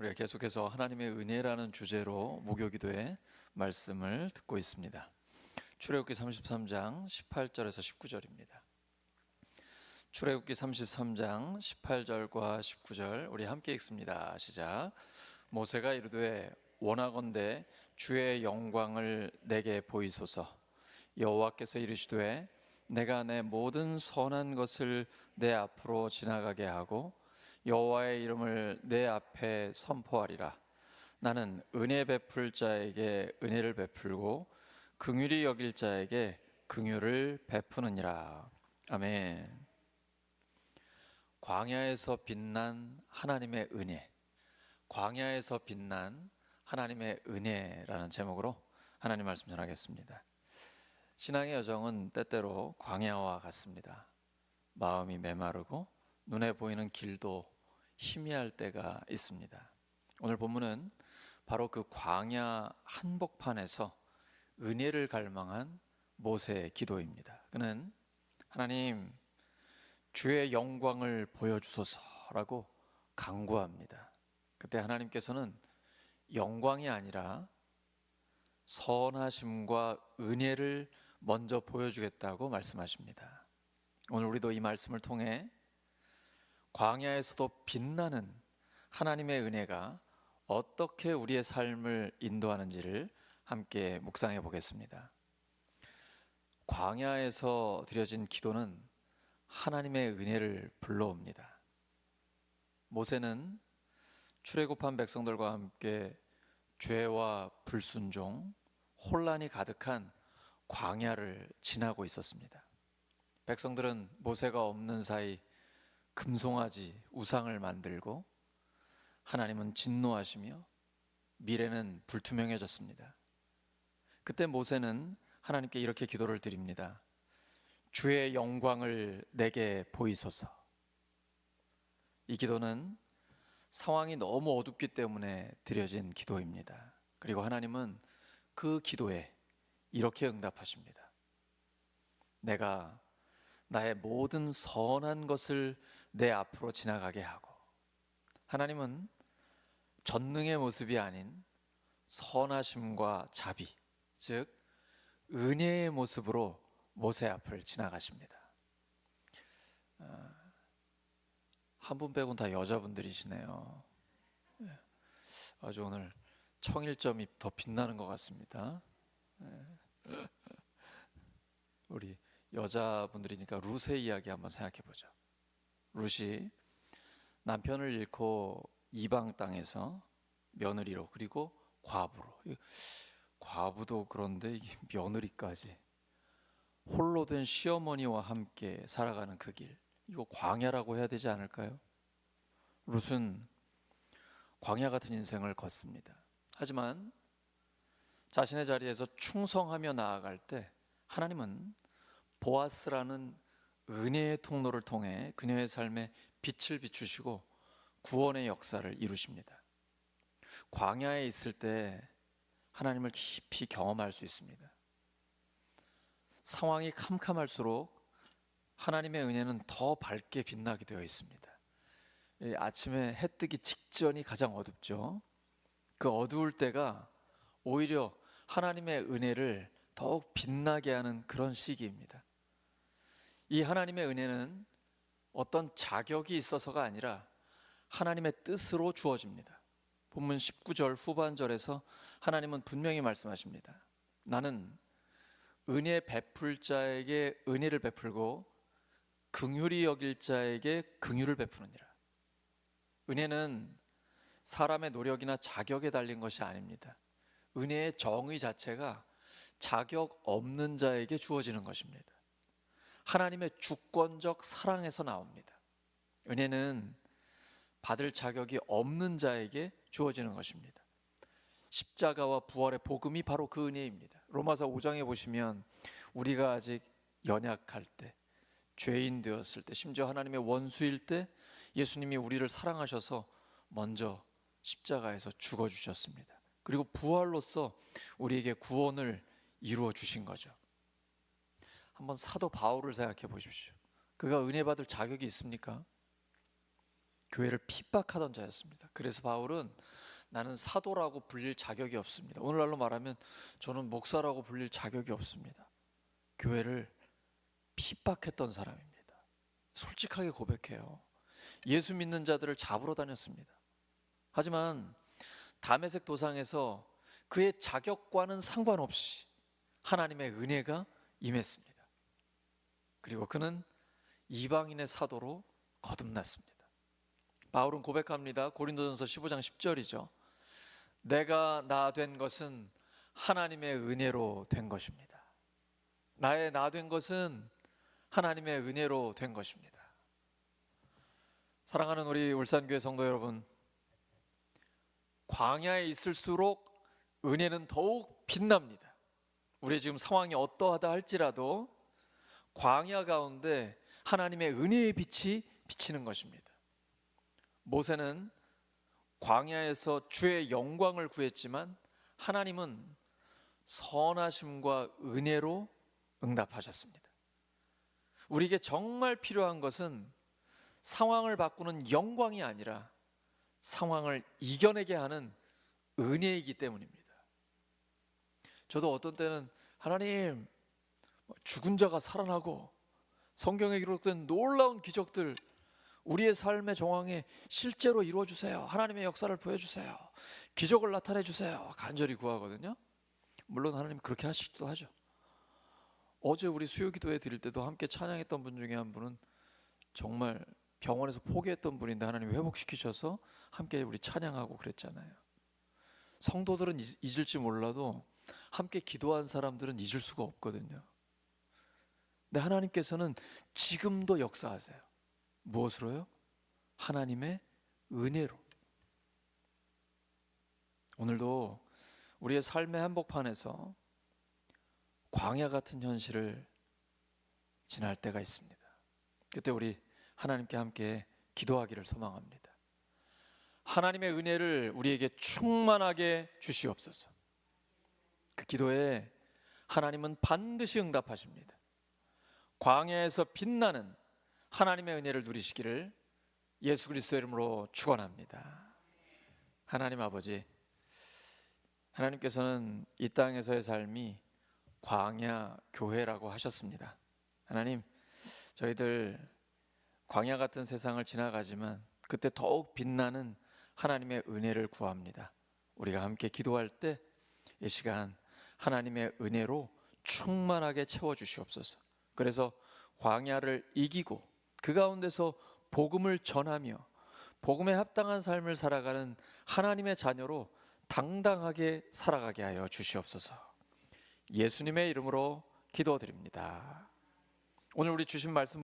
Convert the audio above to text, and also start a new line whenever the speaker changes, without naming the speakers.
우리가 계속해서 하나님의 은혜라는 주제로 목요기도에 말씀을 듣고 있습니다. 출애굽기 33장 18절에서 19절입니다. 출애굽기 33장 18절과 19절 우리 함께 읽습니다. 시작. 모세가 이르되 원하건대 주의 영광을 내게 보이소서. 여호와께서 이르시되 내가 내 모든 선한 것을 내 앞으로 지나가게 하고 여호와의 이름을 내 앞에 선포하리라. 나는 은혜 베풀 자에게 은혜를 베풀고 긍휼히 여길 자에게 긍휼을 베푸느니라. 아멘. 광야에서 빛난 하나님의 은혜, 광야에서 빛난 하나님의 은혜라는 제목으로 하나님 말씀 전하겠습니다. 신앙의 여정은 때때로 광야와 같습니다. 마음이 메마르고 눈에 보이는 길도 희미할 때가 있습니다. 오늘 본문은 바로 그 광야 한복판에서 은혜를 갈망한 모세의 기도입니다. 그는 하나님 주의 영광을 보여주소서라고 간구합니다. 그때 하나님께서는 영광이 아니라 선하심과 은혜를 먼저 보여주겠다고 말씀하십니다. 오늘 우리도 이 말씀을 통해 광야에서도 빛나는 하나님의 은혜가 어떻게 우리의 삶을 인도하는지를 함께 묵상해 보겠습니다. 광야에서 드려진 기도는 하나님의 은혜를 불러옵니다. 모세는 출애굽한 백성들과 함께 죄와 불순종, 혼란이 가득한 광야를 지나고 있었습니다. 백성들은 모세가 없는 사이 금송아지 우상을 만들고 하나님은 진노하시며 미래는 불투명해졌습니다. 그때 모세는 하나님께 이렇게 기도를 드립니다. 주의 영광을 내게 보이소서. 이 기도는 상황이 너무 어둡기 때문에 드려진 기도입니다. 그리고 하나님은 그 기도에 이렇게 응답하십니다. 내가 나의 모든 선한 것을 내 앞으로 지나가게 하고, 하나님은 전능의 모습이 아닌 선하심과 자비, 즉 은혜의 모습으로 모세 앞을 지나가십니다. 한 분 빼고는 다 여자분들이시네요. 아주 오늘 청일점이 더 빛나는 것 같습니다. 우리 여자분들이니까 룻의 이야기 한번 생각해 보죠. 룻이 남편을 잃고 이방 땅에서 며느리로, 그리고 과부로, 과부도 그런데 며느리까지 홀로 된 시어머니와 함께 살아가는 그 길, 이거 광야라고 해야 되지 않을까요? 룻은 광야 같은 인생을 걷습니다. 하지만 자신의 자리에서 충성하며 나아갈 때 하나님은 보아스라는 은혜의 통로를 통해 그녀의 삶에 빛을 비추시고 구원의 역사를 이루십니다. 광야에 있을 때 하나님을 깊이 경험할 수 있습니다. 상황이 캄캄할수록 하나님의 은혜는 더 밝게 빛나게 되어 있습니다. 아침에 해 뜨기 직전이 가장 어둡죠. 그 어두울 때가 오히려 하나님의 은혜를 더욱 빛나게 하는 그런 시기입니다. 이 하나님의 은혜는 어떤 자격이 있어서가 아니라 하나님의 뜻으로 주어집니다. 본문 19절 후반절에서 하나님은 분명히 말씀하십니다. 나는 은혜 베풀 자에게 은혜를 베풀고 긍휼히 여길 자에게 긍휼을 베푸느니라. 은혜는 사람의 노력이나 자격에 달린 것이 아닙니다. 은혜의 정의 자체가 자격 없는 자에게 주어지는 것입니다. 하나님의 주권적 사랑에서 나옵니다. 은혜는 받을 자격이 없는 자에게 주어지는 것입니다. 십자가와 부활의 복음이 바로 그 은혜입니다. 로마서 5장에 보시면 우리가 아직 연약할 때, 죄인 되었을 때, 심지어 하나님의 원수일 때 예수님이 우리를 사랑하셔서 먼저 십자가에서 죽어주셨습니다. 그리고 부활로서 우리에게 구원을 이루어 주신 거죠. 한번 사도 바울을 생각해 보십시오. 그가 은혜 받을 자격이 있습니까? 교회를 핍박하던 자였습니다. 그래서 바울은 나는 사도라고 불릴 자격이 없습니다. 오늘날로 말하면 저는 목사라고 불릴 자격이 없습니다. 교회를 핍박했던 사람입니다. 솔직하게 고백해요. 예수 믿는 자들을 잡으러 다녔습니다. 하지만 다메섹 도상에서 그의 자격과는 상관없이 하나님의 은혜가 임했습니다. 그리고 그는 이방인의 사도로 거듭났습니다. 바울은 고백합니다. 고린도전서 15장 10절이죠. 내가 나 된 것은 하나님의 은혜로 된 것입니다. 나의 나 된 것은 하나님의 은혜로 된 것입니다. 사랑하는 우리 울산교회 성도 여러분, 광야에 있을수록 은혜는 더욱 빛납니다. 우리의 지금 상황이 어떠하다 할지라도 광야 가운데 하나님의 은혜의 빛이 비치는 것입니다. 모세는 광야에서 주의 영광을 구했지만 하나님은 선하심과 은혜로 응답하셨습니다. 우리에게 정말 필요한 것은 상황을 바꾸는 영광이 아니라 상황을 이겨내게 하는 은혜이기 때문입니다. 저도 어떤 때는 하나님, 죽은 자가 살아나고 성경에 기록된 놀라운 기적들 우리의 삶의 정황에 실제로 이루어주세요. 하나님의 역사를 보여주세요. 기적을 나타내 주세요. 간절히 구하거든요. 물론 하나님 그렇게 하시기도 하죠. 어제 우리 수요기도회 드릴 때도 함께 찬양했던 분 중에 한 분은 정말 병원에서 포기했던 분인데 하나님 회복시키셔서 함께 우리 찬양하고 그랬잖아요. 성도들은 잊을지 몰라도 함께 기도한 사람들은 잊을 수가 없거든요. 근데 하나님께서는 지금도 역사하세요. 무엇으로요? 하나님의 은혜로. 오늘도 우리의 삶의 한복판에서 광야 같은 현실을 지날 때가 있습니다. 그때 우리 하나님께 함께 기도하기를 소망합니다. 하나님의 은혜를 우리에게 충만하게 주시옵소서. 그 기도에 하나님은 반드시 응답하십니다. 광야에서 빛나는 하나님의 은혜를 누리시기를 예수 그리스도의 이름으로 축원합니다. 하나님 아버지, 하나님께서는 이 땅에서의 삶이 광야 교회라고 하셨습니다. 하나님, 저희들 광야 같은 세상을 지나가지만 그때 더욱 빛나는 하나님의 은혜를 구합니다. 우리가 함께 기도할 때 이 시간 하나님의 은혜로 충만하게 채워주시옵소서. 그래서 광야를 이기고 그 가운데서 복음을 전하며 복음에 합당한 삶을 살아가는 하나님의 자녀로 당당하게 살아가게 하여 주시옵소서. 예수님의 이름으로 기도드립니다. 오늘 우리 주신 말씀